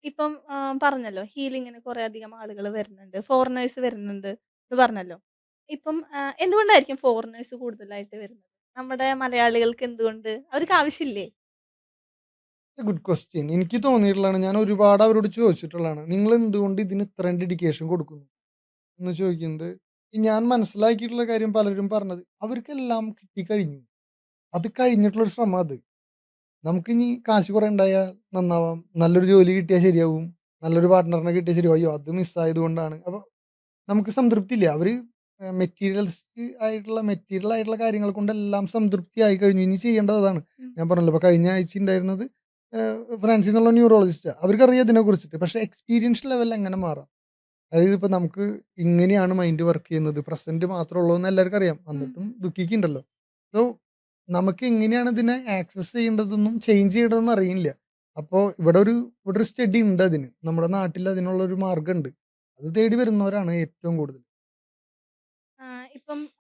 ഇപ്പം പറഞ്ഞല്ലോ ഹീലിങ്ങിന് കുറേ അധികം ആളുകൾ വരുന്നുണ്ട്. ഫോറിനേഴ്സ് വരുന്നുണ്ട് എന്ന് പറഞ്ഞല്ലോ. ഇപ്പം എന്തുകൊണ്ടായിരിക്കും ഫോറിനേഴ്സ് കൂടുതലായിട്ട് വരുന്നത്? നമ്മുടെ മലയാളികൾക്ക് എന്തുകൊണ്ട് അവർക്ക് ആവശ്യമില്ലേ? Good question. എനിക്ക് തോന്നിയിട്ടുള്ളതാണ്. ഞാൻ ഒരുപാട് അവരോട് ചോദിച്ചിട്ടുള്ളതാണ്. നിങ്ങൾ എന്തുകൊണ്ട് ഇതിന് ഇത്രയും ഡെഡിക്കേഷൻ കൊടുക്കുന്നു? എന്ന് ചോദിക്കുന്നത്. ഞാൻ മനസ്സിലാക്കിയിട്ടുള്ള കാര്യം പലരും പറഞ്ഞത് അവർക്കെല്ലാം കിട്ടിക്കഴിഞ്ഞു. അത് കഴിഞ്ഞിട്ടുള്ളൊരു ശ്രമം അത്. നമുക്കിനി കാശ് കുറെ ഉണ്ടായാൽ നന്നാവാം. നല്ലൊരു ജോലി കിട്ടിയാൽ ശരിയാവും. നല്ലൊരു പാർട്ട്ണറിനെ കിട്ടിയാൽ ശരിയാവും. അയ്യോ! അത് മിസ്സായത് കൊണ്ടാണ്. അപ്പൊ നമുക്ക് സംതൃപ്തിയില്ല. അവര് മെറ്റീരിയൽ ആയിട്ടുള്ള കാര്യങ്ങൾ കൊണ്ടെല്ലാം സംതൃപ്തിയായി കഴിഞ്ഞു. ഇനി ചെയ്യേണ്ടത് അതാണ്. ഉം. ഞാൻ പറഞ്ഞല്ലോ, ഇപ്പൊ കഴിഞ്ഞ ആഴ്ച ഉണ്ടായിരുന്നത് ഫ്രാൻസിൽ നിന്നുള്ള ന്യൂറോളജിസ്റ്റാ. അവർക്കറിയാം ഇതിനെക്കുറിച്ചിട്ട്. പക്ഷെ എക്സ്പീരിയൻസ് ലെവലിൽ എങ്ങനെ മാറാം? അതായത് ഇപ്പൊ നമുക്ക് ഇങ്ങനെയാണ് മൈൻഡ് വർക്ക് ചെയ്യുന്നത്. പ്രസന്റ് മാത്രമേ ഉള്ളൂ എന്ന് എല്ലാവർക്കും അറിയാം. ഉം. എന്നിട്ടും ദുഃഖിക്കുന്നുണ്ടല്ലോ. സോ നമുക്ക് എങ്ങനെയാണ് ഇതിനെ ആക്സസ് ചെയ്യേണ്ടതെന്നും ചേഞ്ച് ചെയ്യേണ്ടതെന്നും അറിയില്ല. അപ്പോ ഇവിടെ ഒരു സ്റ്റഡി ഉണ്ട് അതിന്. നമ്മുടെ നാട്ടിൽ അതിനുള്ള ഒരു മാർഗ്ഗം ഉണ്ട്. അത് തേടി വരുന്നവരാണ് ഏറ്റവും കൂടുതൽ. ഇപ്പം